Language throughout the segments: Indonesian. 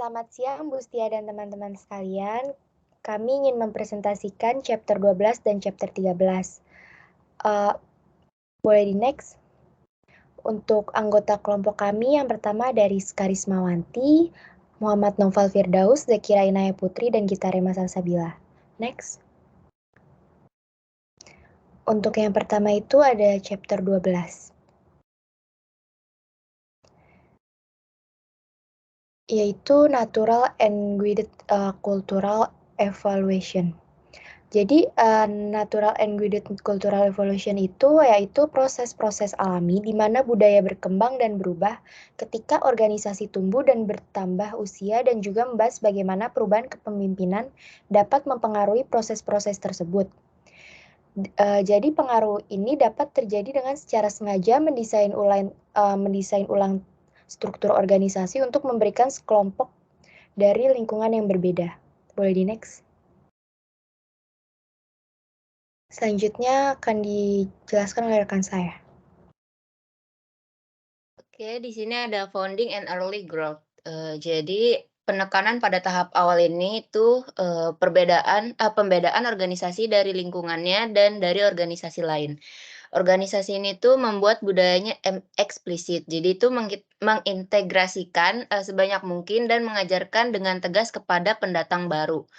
Selamat siang Bustia dan teman-teman sekalian. Kami ingin mempresentasikan chapter 12 dan chapter 13. Boleh di next? Untuk anggota kelompok kami yang pertama dari Karismawanti, Muhammad Noval Firdaus, Zakira Inaya Putri, dan Gita Rema Salsabila. Next. Untuk yang pertama itu ada chapter 12. Yaitu Natural and Guided Cultural Evaluation. Jadi, natural and guided cultural evolution itu yaitu proses-proses alami di mana budaya berkembang dan berubah ketika organisasi tumbuh dan bertambah usia, dan juga membahas bagaimana perubahan kepemimpinan dapat mempengaruhi proses-proses tersebut. Jadi pengaruh ini dapat terjadi dengan secara sengaja mendesain ulang struktur organisasi untuk memberikan sekelompok dari lingkungan yang berbeda. Boleh di next? Selanjutnya akan dijelaskan oleh rekan saya. Oke, di sini ada founding and early growth. Jadi penekanan pada tahap awal ini itu pembedaan organisasi dari lingkungannya dan dari organisasi lain. Organisasi ini tuh membuat budayanya eksplisit. Jadi itu mengintegrasikan sebanyak mungkin dan mengajarkan dengan tegas kepada pendatang baru.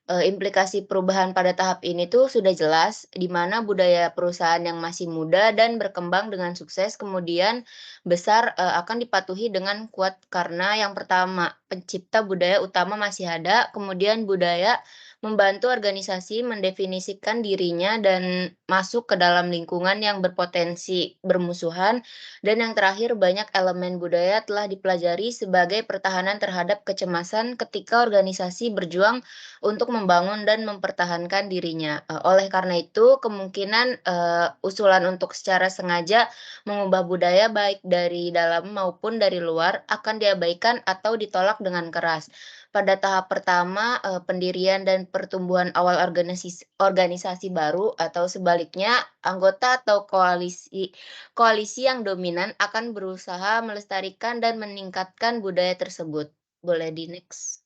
Implikasi perubahan pada tahap ini tuh sudah jelas, di mana budaya perusahaan yang masih muda dan berkembang dengan sukses kemudian besar, akan dipatuhi dengan kuat karena yang pertama, pencipta budaya utama masih ada, kemudian budaya membantu organisasi mendefinisikan dirinya dan masuk ke dalam lingkungan yang berpotensi bermusuhan, dan yang terakhir banyak elemen budaya telah dipelajari sebagai pertahanan terhadap kecemasan ketika organisasi berjuang untuk membangun dan mempertahankan dirinya. Oleh karena itu, kemungkinan, usulan untuk secara sengaja mengubah budaya baik dari dalam maupun dari luar akan diabaikan atau ditolak dengan keras. Pada tahap pertama, pendirian dan pertumbuhan awal organisasi baru atau sebaliknya, anggota atau koalisi yang dominan akan berusaha melestarikan dan meningkatkan budaya tersebut. Boleh di next.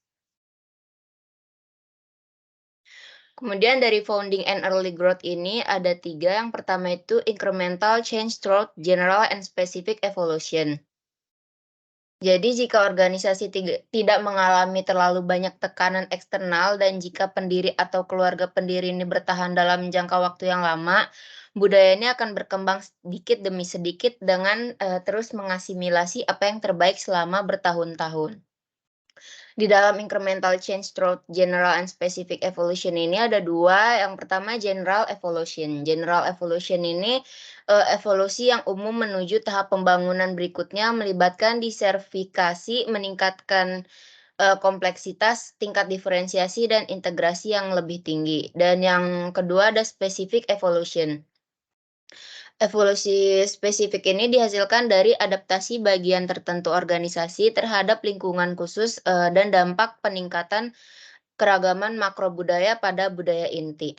Kemudian dari founding and early growth ini ada 3, yang pertama itu incremental change through general and specific evolution. Jadi jika organisasi tidak mengalami terlalu banyak tekanan eksternal dan jika pendiri atau keluarga pendiri ini bertahan dalam jangka waktu yang lama, budaya ini akan berkembang sedikit demi sedikit dengan terus mengasimilasi apa yang terbaik selama bertahun-tahun. Di dalam incremental change through general and specific evolution ini ada 2, yang pertama general evolution. General evolution ini, evolusi yang umum menuju tahap pembangunan berikutnya melibatkan diversifikasi, meningkatkan, kompleksitas, tingkat diferensiasi, dan integrasi yang lebih tinggi. Dan yang kedua ada specific evolution. Evolusi spesifik ini dihasilkan dari adaptasi bagian tertentu organisasi terhadap lingkungan khusus, dan dampak peningkatan keragaman makro budaya pada budaya inti.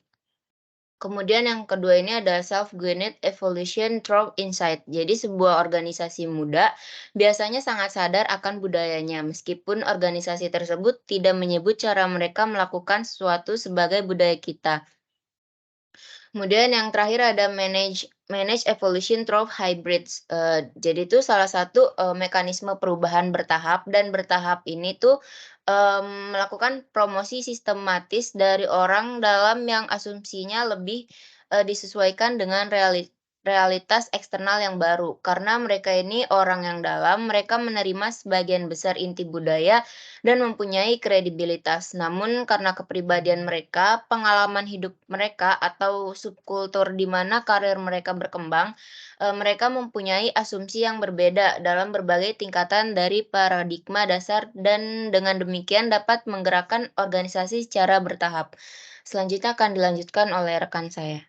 Kemudian yang kedua ini ada self-guided evolution through insight. Jadi sebuah organisasi muda biasanya sangat sadar akan budayanya, meskipun organisasi tersebut tidak menyebut cara mereka melakukan sesuatu sebagai budaya kita. Kemudian yang terakhir ada manage evolution through hybrids. Jadi itu salah satu, mekanisme perubahan bertahap, dan bertahap ini tuh, melakukan promosi sistematis dari orang dalam yang asumsinya lebih, disesuaikan dengan realitas eksternal yang baru. Karena mereka ini orang yang dalam, mereka menerima sebagian besar inti budaya dan mempunyai kredibilitas. Namun karena kepribadian mereka, pengalaman hidup mereka, atau subkultur di mana karir mereka berkembang, mereka mempunyai asumsi yang berbeda dalam berbagai tingkatan dari paradigma dasar, dan dengan demikian dapat menggerakkan organisasi secara bertahap. Selanjutnya akan dilanjutkan oleh rekan saya.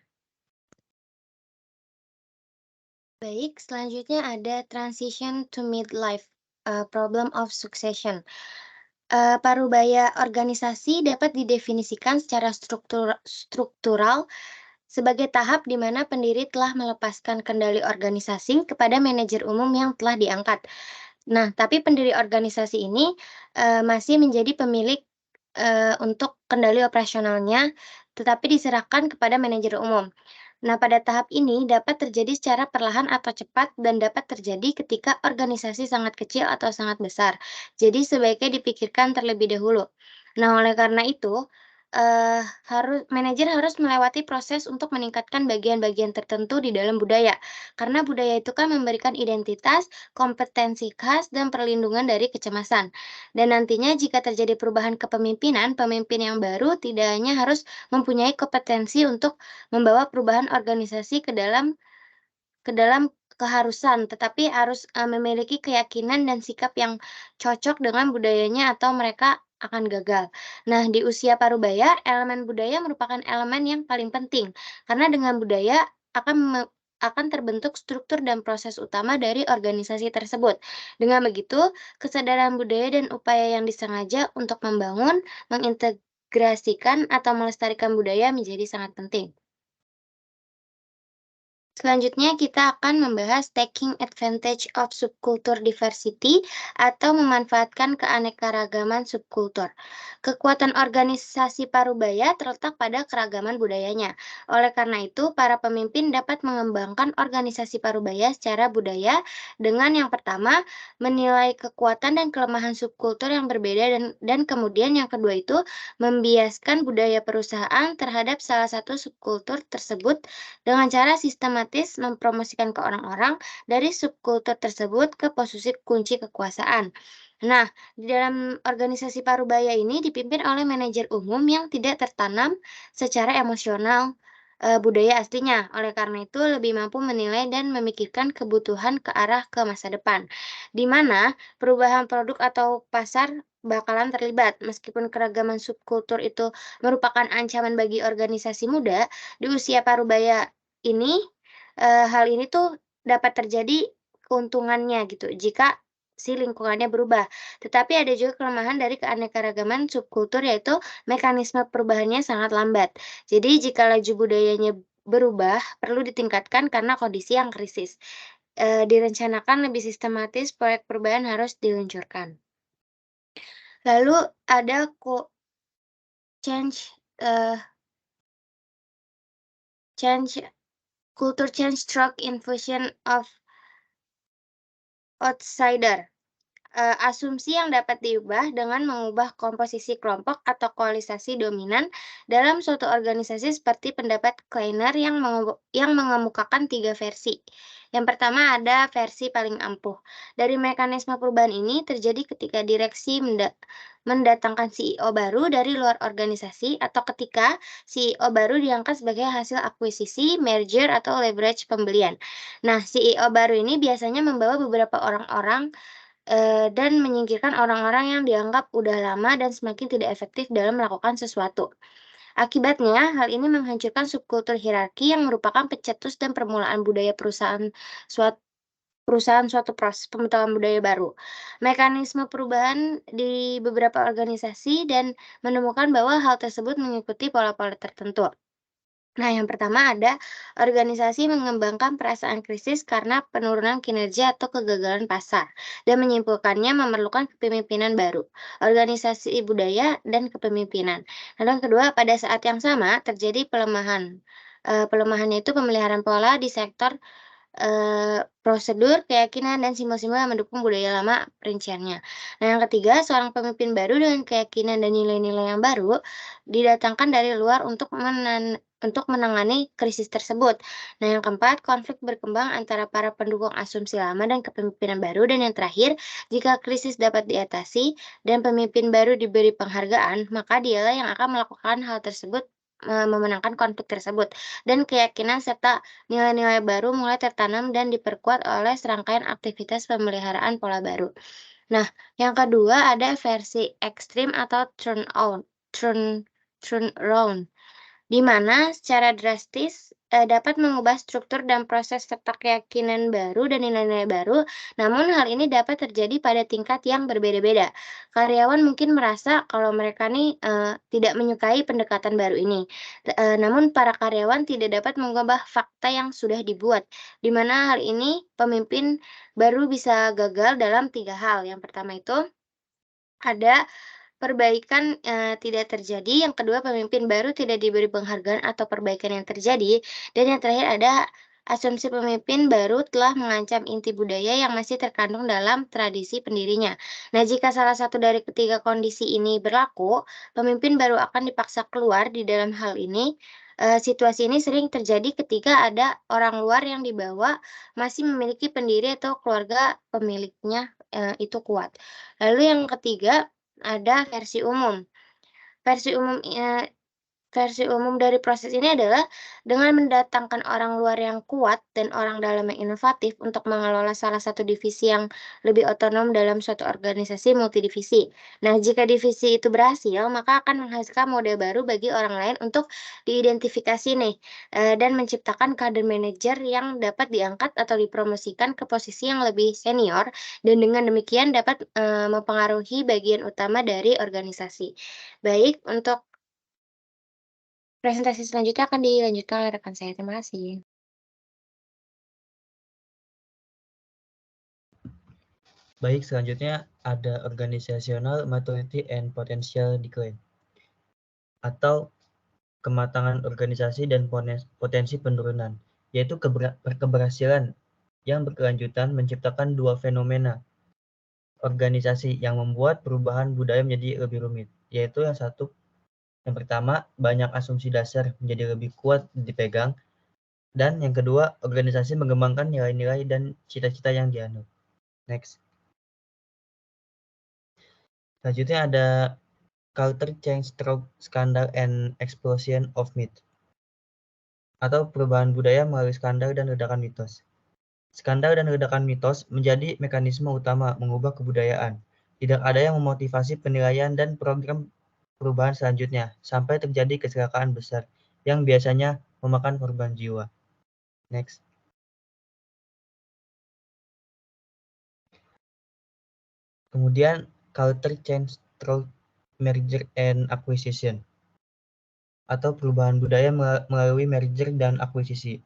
Baik, selanjutnya ada transition to midlife, problem of succession. Parubaya organisasi dapat didefinisikan secara struktural sebagai tahap di mana pendiri telah melepaskan kendali organisasi kepada manajer umum yang telah diangkat. Nah, tapi pendiri organisasi ini masih menjadi pemilik untuk kendali operasionalnya, tetapi diserahkan kepada manajer umum. Nah, pada tahap ini dapat terjadi secara perlahan atau cepat dan dapat terjadi ketika organisasi sangat kecil atau sangat besar. Jadi sebaiknya dipikirkan terlebih dahulu. Nah, oleh karena itu, manajer harus melewati proses untuk meningkatkan bagian-bagian tertentu di dalam budaya. Karena budaya itu kan memberikan identitas, kompetensi khas, dan perlindungan dari kecemasan. Dan nantinya jika terjadi perubahan kepemimpinan, pemimpin yang baru tidak hanya harus mempunyai kompetensi untuk membawa perubahan organisasi ke dalam keharusan, tetapi harus, memiliki keyakinan dan sikap yang cocok dengan budayanya atau mereka akan gagal. Nah, di usia parubaya, elemen budaya merupakan elemen yang paling penting, karena dengan budaya akan terbentuk struktur dan proses utama dari organisasi tersebut. Dengan begitu, kesadaran budaya dan upaya yang disengaja untuk membangun, mengintegrasikan, atau melestarikan budaya menjadi sangat penting. Selanjutnya kita akan membahas taking advantage of subculture diversity atau memanfaatkan keanekaragaman subkultur. Kekuatan organisasi parubaya terletak pada keragaman budayanya. Oleh karena itu, para pemimpin dapat mengembangkan organisasi parubaya secara budaya dengan yang pertama, menilai kekuatan dan kelemahan subkultur yang berbeda dan kemudian yang kedua itu, membiaskan budaya perusahaan terhadap salah satu subkultur tersebut dengan cara sistematis mempromosikan ke orang-orang dari subkultur tersebut ke posisi kunci kekuasaan. Nah, di dalam organisasi parubaya ini dipimpin oleh manajer umum yang tidak tertanam secara emosional budaya aslinya. Oleh karena itu, lebih mampu menilai dan memikirkan kebutuhan ke arah ke masa depan, di mana perubahan produk atau pasar bakalan terlibat. Meskipun keragaman subkultur itu merupakan ancaman bagi organisasi muda, di usia parubaya ini, hal ini tuh dapat terjadi keuntungannya gitu jika si lingkungannya berubah. Tetapi ada juga kelemahan dari keanekaragaman subkultur yaitu mekanisme perubahannya sangat lambat. Jadi jika laju budayanya berubah, perlu ditingkatkan karena kondisi yang krisis. Direncanakan lebih sistematis, proyek perubahan harus diluncurkan. Lalu ada change, culture change stroke infusion of outsider. Asumsi yang dapat diubah dengan mengubah komposisi kelompok atau koalisasi dominan dalam suatu organisasi seperti pendapat Kleiner yang mengemukakan 3 versi. Yang pertama ada versi paling ampuh. Dari mekanisme perubahan ini terjadi ketika direksi mendatangkan CEO baru dari luar organisasi atau ketika CEO baru diangkat sebagai hasil akuisisi, merger, atau leverage pembelian. Nah, CEO baru ini biasanya membawa beberapa orang-orang dan menyingkirkan orang-orang yang dianggap udah lama dan semakin tidak efektif dalam melakukan sesuatu. Akibatnya, hal ini menghancurkan subkultur hierarki yang merupakan pencetus dan permulaan budaya suatu proses pembentukan budaya baru. Mekanisme perubahan di beberapa organisasi dan menemukan bahwa hal tersebut mengikuti pola-pola tertentu. Nah, yang pertama ada organisasi mengembangkan perasaan krisis karena penurunan kinerja atau kegagalan pasar dan menyimpulkannya memerlukan kepemimpinan baru, organisasi budaya dan kepemimpinan. Lalu yang kedua, pada saat yang sama terjadi pelemahan. Pelemahannya itu pemeliharaan pola di sektor prosedur, keyakinan, dan simbol-simbol yang mendukung budaya lama perinciannya. Nah, yang ketiga, seorang pemimpin baru dengan keyakinan dan nilai-nilai yang baru didatangkan dari luar untuk menangani krisis tersebut. Nah, yang keempat, konflik berkembang antara para pendukung asumsi lama dan kepemimpinan baru. Dan yang terakhir, jika krisis dapat diatasi dan pemimpin baru diberi penghargaan, maka dialah yang akan melakukan hal tersebut, memenangkan konflik tersebut. Dan keyakinan serta nilai-nilai baru mulai tertanam dan diperkuat oleh serangkaian aktivitas pemeliharaan pola baru. Nah, yang kedua ada versi ekstrim atau turn around, di mana secara drastis dapat mengubah struktur dan proses serta keyakinan baru dan nilai-nilai baru, namun hal ini dapat terjadi pada tingkat yang berbeda-beda. Karyawan mungkin merasa kalau mereka nih tidak menyukai pendekatan baru ini, namun para karyawan tidak dapat mengubah fakta yang sudah dibuat, di mana hal ini pemimpin baru bisa gagal dalam 3 hal. Yang pertama itu ada perbaikan, tidak terjadi, yang kedua pemimpin baru tidak diberi penghargaan atau perbaikan yang terjadi, dan yang terakhir ada asumsi pemimpin baru telah mengancam inti budaya yang masih terkandung dalam tradisi pendirinya. Nah, jika salah satu dari ketiga kondisi ini berlaku, pemimpin baru akan dipaksa keluar. Di dalam hal ini, situasi ini sering terjadi ketika ada orang luar yang dibawa masih memiliki pendiri atau keluarga pemiliknya, itu kuat. Lalu yang ketiga ada versi umum. Versi umum, versi umum dari proses ini adalah dengan mendatangkan orang luar yang kuat dan orang dalam yang inovatif untuk mengelola salah satu divisi yang lebih otonom dalam suatu organisasi multidivisi. Nah, jika divisi itu berhasil, maka akan menghasilkan model baru bagi orang lain untuk diidentifikasi nih, dan menciptakan kader manajer yang dapat diangkat atau dipromosikan ke posisi yang lebih senior, dan dengan demikian dapat, mempengaruhi bagian utama dari organisasi. Baik, untuk presentasi selanjutnya akan dilanjutkan oleh rekan saya. Terima kasih. Baik, selanjutnya ada Organizational Maturity and Potential Decline atau kematangan organisasi dan potensi penurunan, yaitu keberhasilan yang berkelanjutan menciptakan dua fenomena organisasi yang membuat perubahan budaya menjadi lebih rumit, yaitu yang pertama, banyak asumsi dasar menjadi lebih kuat dipegang, dan yang kedua, organisasi mengembangkan nilai-nilai dan cita-cita yang dianut. Next. Selanjutnya ada Culture Change Through Scandal and Explosion of Myth, atau perubahan budaya melalui skandal dan ledakan mitos. Skandal dan ledakan mitos menjadi mekanisme utama mengubah kebudayaan. Tidak ada yang memotivasi penilaian dan program perubahan selanjutnya sampai terjadi kecelakaan besar yang biasanya memakan korban jiwa. Next. Kemudian culture change through merger and acquisition, atau perubahan budaya melalui merger dan akuisisi.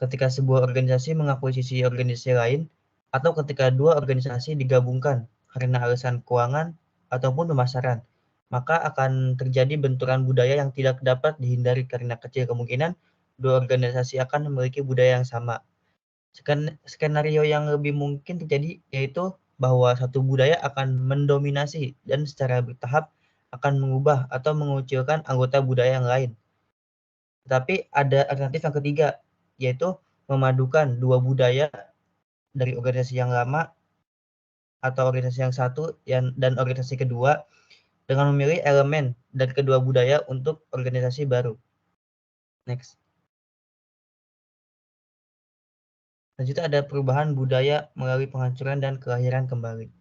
Ketika sebuah organisasi mengakuisisi organisasi lain, atau ketika dua organisasi digabungkan karena alasan keuangan ataupun pemasaran, maka akan terjadi benturan budaya yang tidak dapat dihindari karena kecil kemungkinan dua organisasi akan memiliki budaya yang sama. Skenario yang lebih mungkin terjadi yaitu bahwa satu budaya akan mendominasi dan secara bertahap akan mengubah atau mengucilkan anggota budaya yang lain. Tetapi ada alternatif yang ketiga, yaitu memadukan dua budaya dari organisasi yang lama atau organisasi yang satu dan organisasi kedua dengan memilih elemen dari kedua budaya untuk organisasi baru. Next. Selanjutnya ada perubahan budaya melalui penghancuran dan kelahiran kembali.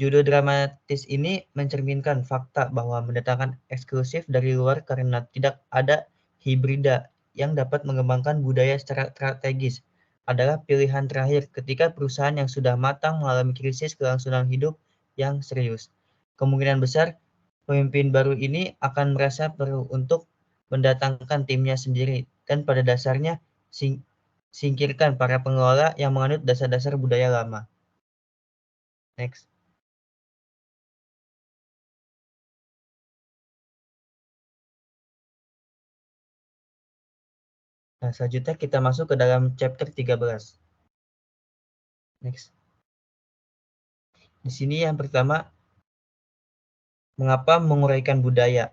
Judul dramatis ini mencerminkan fakta bahwa mendatangkan eksklusif dari luar karena tidak ada hibrida yang dapat mengembangkan budaya secara strategis adalah pilihan terakhir ketika perusahaan yang sudah matang mengalami krisis kelangsungan hidup yang serius. Kemungkinan besar pemimpin baru ini akan merasa perlu untuk mendatangkan timnya sendiri dan pada dasarnya singkirkan para pengelola yang menganut dasar-dasar budaya lama. Next. Nah, selanjutnya kita masuk ke dalam chapter 13. Next. Di sini yang pertama, mengapa menguraikan budaya?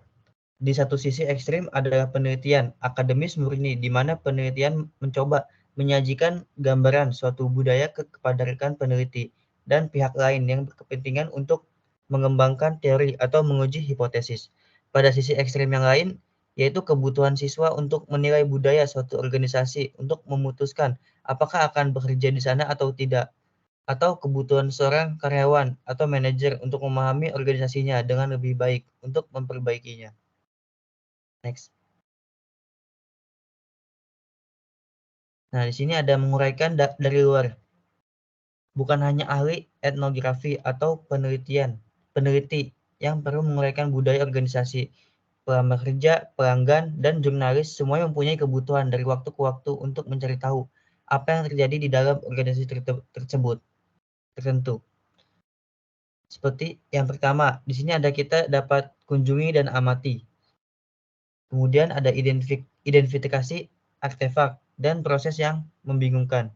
Di satu sisi ekstrim adalah penelitian akademis murni, di mana penelitian mencoba menyajikan gambaran suatu budaya kepada rekan peneliti dan pihak lain yang berkepentingan untuk mengembangkan teori atau menguji hipotesis. Pada sisi ekstrim yang lain, yaitu kebutuhan siswa untuk menilai budaya suatu organisasi untuk memutuskan apakah akan bekerja di sana atau tidak, atau kebutuhan seorang karyawan atau manajer untuk memahami organisasinya dengan lebih baik untuk memperbaikinya. Next. Nah, di sini ada menguraikan dari luar. Bukan hanya ahli etnografi atau peneliti yang perlu menguraikan budaya organisasi. Pelamar kerja, pelanggan, dan jurnalis semuanya mempunyai kebutuhan dari waktu ke waktu untuk mencari tahu apa yang terjadi di dalam organisasi tersebut tertentu. Seperti yang pertama, di sini ada kita dapat kunjungi dan amati. Kemudian ada identifikasi artefak dan proses yang membingungkan.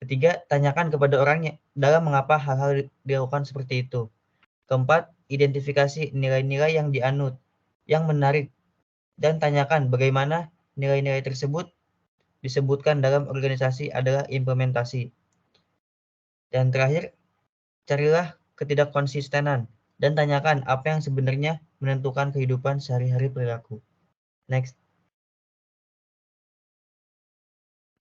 Ketiga, tanyakan kepada orangnya dalam mengapa hal-hal dilakukan seperti itu. Keempat, identifikasi nilai-nilai yang dianut, yang menarik, dan tanyakan bagaimana nilai-nilai tersebut disebutkan dalam organisasi adalah implementasi. Dan terakhir, carilah ketidakkonsistenan dan tanyakan apa yang sebenarnya menentukan kehidupan sehari-hari perilaku. Next.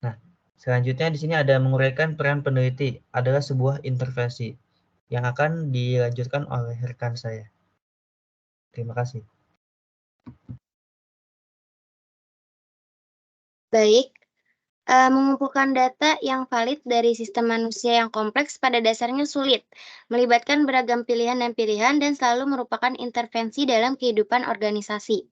Nah, selanjutnya di sini ada menguraikan peran peneliti adalah sebuah intervensi yang akan dilanjutkan oleh rekan saya. Terima kasih. Baik, mengumpulkan data yang valid dari sistem manusia yang kompleks pada dasarnya sulit, melibatkan beragam pilihan dan selalu merupakan intervensi dalam kehidupan organisasi.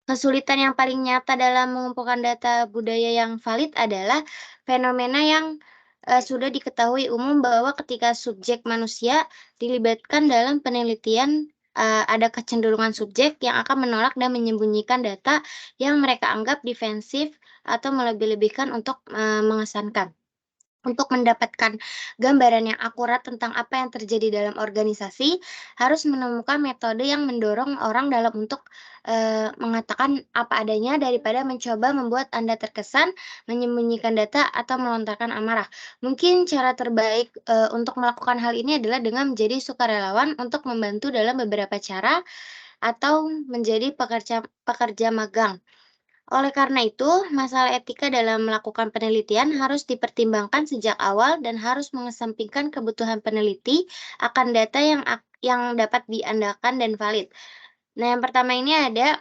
Kesulitan yang paling nyata dalam mengumpulkan data budaya yang valid adalah fenomena yang sudah diketahui umum bahwa ketika subjek manusia dilibatkan dalam penelitian, ada kecenderungan subjek yang akan menolak dan menyembunyikan data yang mereka anggap defensif atau melebih-lebihkan untuk mengesankan. Untuk mendapatkan gambaran yang akurat tentang apa yang terjadi dalam organisasi, harus menemukan metode yang mendorong orang dalam untuk mengatakan apa adanya daripada mencoba membuat Anda terkesan menyembunyikan data atau melontarkan amarah. Mungkin cara terbaik untuk melakukan hal ini adalah dengan menjadi sukarelawan untuk membantu dalam beberapa cara atau menjadi pekerja magang. Oleh karena itu, masalah etika dalam melakukan penelitian harus dipertimbangkan sejak awal dan harus mengesampingkan kebutuhan peneliti akan data yang dapat diandalkan dan valid. Nah, yang pertama ini ada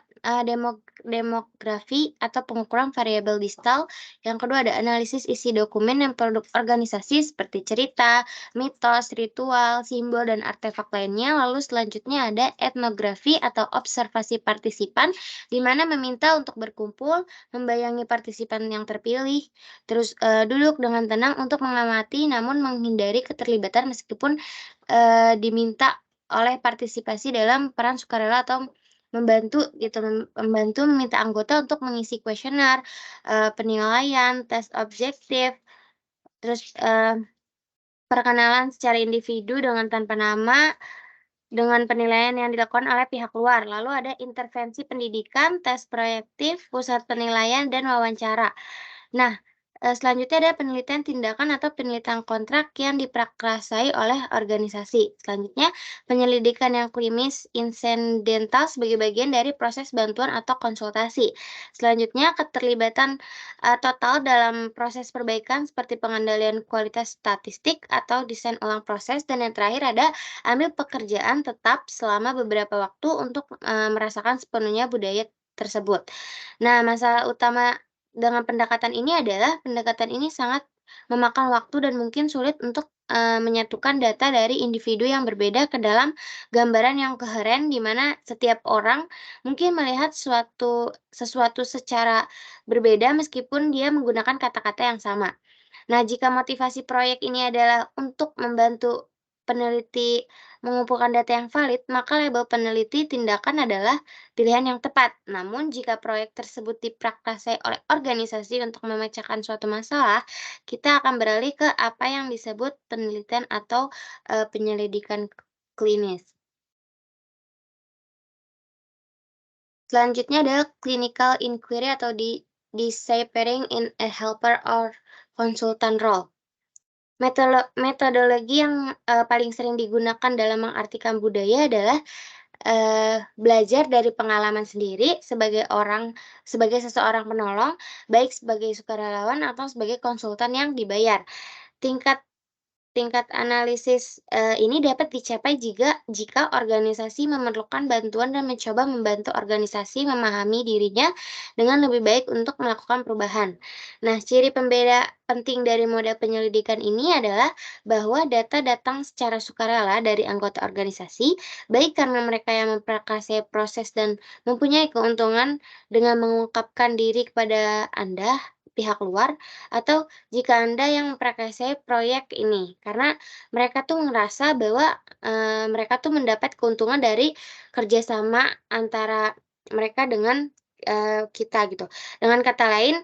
demografi atau pengukuran variabel distal. Yang kedua ada analisis isi dokumen dan produk organisasi seperti cerita, mitos, ritual, simbol, dan artefak lainnya. Lalu selanjutnya ada etnografi atau observasi partisipan, di mana meminta untuk berkumpul, membayangi partisipan yang terpilih, terus duduk dengan tenang untuk mengamati namun menghindari keterlibatan meskipun diminta oleh partisipasi dalam peran sukarela atau membantu meminta anggota untuk mengisi kuesioner, penilaian, tes objektif, terus perkenalan secara individu dengan tanpa nama, dengan penilaian yang dilakukan oleh pihak luar. Lalu ada intervensi pendidikan, tes proyektif, pusat penilaian, dan wawancara. Nah, selanjutnya ada penelitian tindakan atau penelitian kontrak yang diprakarsai oleh organisasi. Selanjutnya, penyelidikan yang klinis insidental sebagai bagian dari proses bantuan atau konsultasi. Selanjutnya, keterlibatan total dalam proses perbaikan seperti pengendalian kualitas statistik atau desain ulang proses. Dan yang terakhir ada ambil pekerjaan tetap selama beberapa waktu untuk merasakan sepenuhnya budaya tersebut. Nah, masalah utama dengan pendekatan ini adalah pendekatan ini sangat memakan waktu dan mungkin sulit untuk menyatukan data dari individu yang berbeda ke dalam gambaran yang koheren, di mana setiap orang mungkin melihat sesuatu secara berbeda meskipun dia menggunakan kata-kata yang sama. Nah, jika motivasi proyek ini adalah untuk membantu peneliti mengumpulkan data yang valid, maka label peneliti tindakan adalah pilihan yang tepat. Namun, jika proyek tersebut diprakarsai oleh organisasi untuk memecahkan suatu masalah, kita akan beralih ke apa yang disebut penelitian atau penyelidikan klinis. Selanjutnya adalah clinical inquiry atau deciphering in a helper or consultant role. Metodologi yang paling sering digunakan dalam mengartikan budaya adalah belajar dari pengalaman sendiri sebagai seseorang penolong, baik sebagai sukarelawan atau sebagai konsultan yang dibayar. Tingkat Tingkat analisis ini dapat dicapai jika organisasi memerlukan bantuan dan mencoba membantu organisasi memahami dirinya dengan lebih baik untuk melakukan perubahan. Nah, ciri pembeda penting dari model penyelidikan ini adalah bahwa data datang secara sukarela dari anggota organisasi, baik karena mereka yang memprakarsai proses dan mempunyai keuntungan dengan mengungkapkan diri kepada Anda, pihak luar, atau jika Anda yang memprakarsai proyek ini, karena mereka tuh ngerasa bahwa, mereka tuh mendapat keuntungan dari kerjasama antara mereka dengan, kita gitu. Dengan kata lain,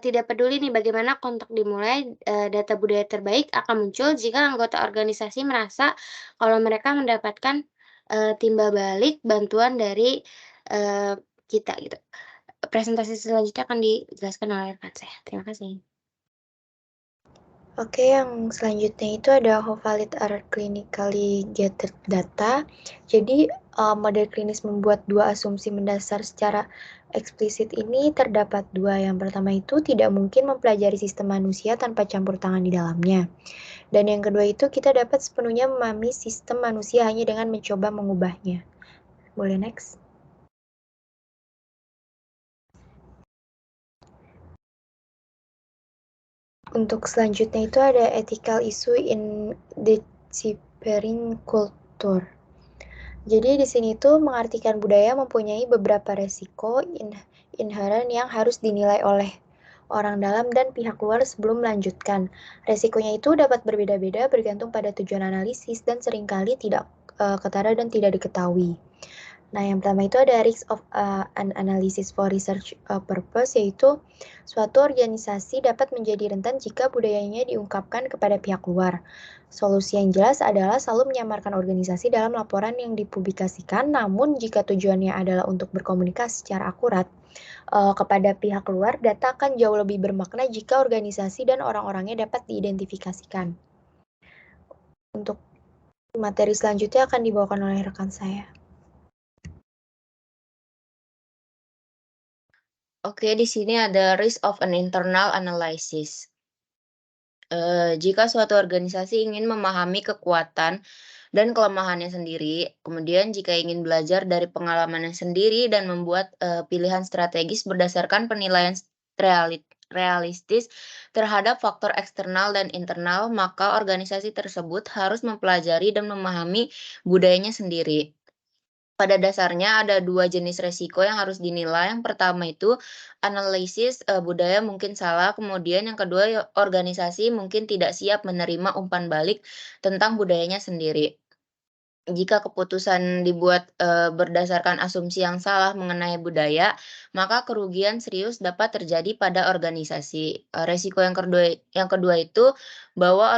tidak peduli nih bagaimana kontak dimulai, data budaya terbaik akan muncul jika anggota organisasi merasa kalau mereka mendapatkan, timbal balik bantuan dari, kita gitu. Presentasi selanjutnya akan dijelaskan oleh rekan saya. Terima kasih. Oke, yang selanjutnya itu ada how valid are clinically gathered data. Jadi, model klinis membuat dua asumsi mendasar secara eksplisit ini terdapat dua. Yang pertama itu tidak mungkin mempelajari sistem manusia tanpa campur tangan di dalamnya. Dan yang kedua itu kita dapat sepenuhnya memahami sistem manusia hanya dengan mencoba mengubahnya. Boleh next? Untuk selanjutnya itu ada ethical issue in deciphering culture. Jadi di sini tuh mengartikan budaya mempunyai beberapa resiko inheren yang harus dinilai oleh orang dalam dan pihak luar sebelum melanjutkan. Resikonya itu dapat berbeda-beda bergantung pada tujuan analisis dan seringkali tidak ketara dan tidak diketahui. Nah, yang pertama itu ada risk of an analysis for research purpose, yaitu suatu organisasi dapat menjadi rentan jika budayanya diungkapkan kepada pihak luar. Solusi yang jelas adalah selalu menyamarkan organisasi dalam laporan yang dipublikasikan, namun jika tujuannya adalah untuk berkomunikasi secara akurat kepada pihak luar, data akan jauh lebih bermakna jika organisasi dan orang-orangnya dapat diidentifikasikan. Untuk materi selanjutnya akan dibawakan oleh rekan saya. Oke, di sini ada risk of an internal analysis. Jika suatu organisasi ingin memahami kekuatan dan kelemahannya sendiri, kemudian jika ingin belajar dari pengalamannya sendiri dan membuat pilihan strategis berdasarkan penilaian realistis terhadap faktor eksternal dan internal, maka organisasi tersebut harus mempelajari dan memahami budayanya sendiri. Pada dasarnya ada dua jenis resiko yang harus dinilai. Yang pertama itu analisis budaya mungkin salah, kemudian yang kedua organisasi mungkin tidak siap menerima umpan balik tentang budayanya sendiri. Jika keputusan dibuat berdasarkan asumsi yang salah mengenai budaya, maka kerugian serius dapat terjadi pada organisasi. Resiko yang kedua itu bahwa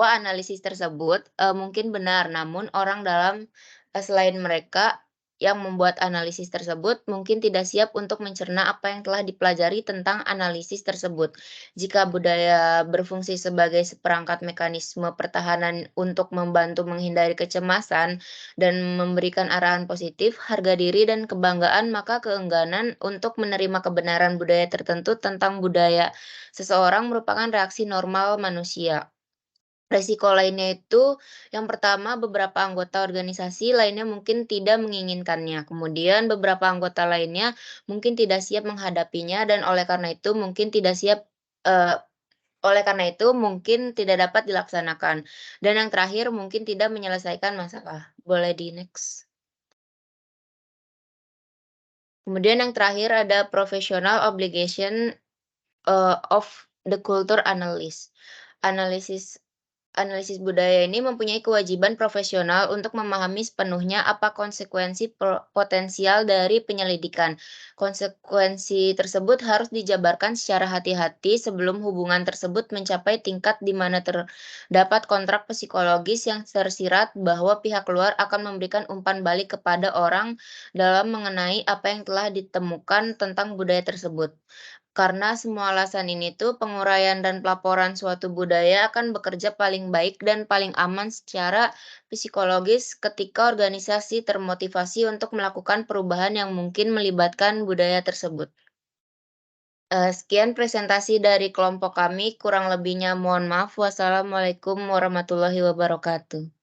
analisis tersebut mungkin benar, namun orang dalam selain mereka yang membuat analisis tersebut mungkin tidak siap untuk mencerna apa yang telah dipelajari tentang analisis tersebut. Jika budaya berfungsi sebagai seperangkat mekanisme pertahanan untuk membantu menghindari kecemasan dan memberikan arahan positif, harga diri dan kebanggaan, maka keengganan untuk menerima kebenaran budaya tertentu tentang budaya seseorang merupakan reaksi normal manusia. Resiko lainnya itu, yang pertama beberapa anggota organisasi lainnya mungkin tidak menginginkannya. Kemudian beberapa anggota lainnya mungkin tidak siap menghadapinya dan oleh karena itu mungkin tidak dapat dilaksanakan. Dan yang terakhir mungkin tidak menyelesaikan masalah. Boleh di next. Kemudian yang terakhir ada professional obligation of the culture analyst. Analisis budaya ini mempunyai kewajiban profesional untuk memahami sepenuhnya apa konsekuensi potensial dari penyelidikan. Konsekuensi tersebut harus dijabarkan secara hati-hati sebelum hubungan tersebut mencapai tingkat di mana terdapat kontrak psikologis yang tersirat bahwa pihak luar akan memberikan umpan balik kepada orang dalam mengenai apa yang telah ditemukan tentang budaya tersebut. Karena semua alasan ini tuh penguraian dan pelaporan suatu budaya akan bekerja paling baik dan paling aman secara psikologis ketika organisasi termotivasi untuk melakukan perubahan yang mungkin melibatkan budaya tersebut. Sekian presentasi dari kelompok kami, kurang lebihnya mohon maaf. Wassalamualaikum warahmatullahi wabarakatuh.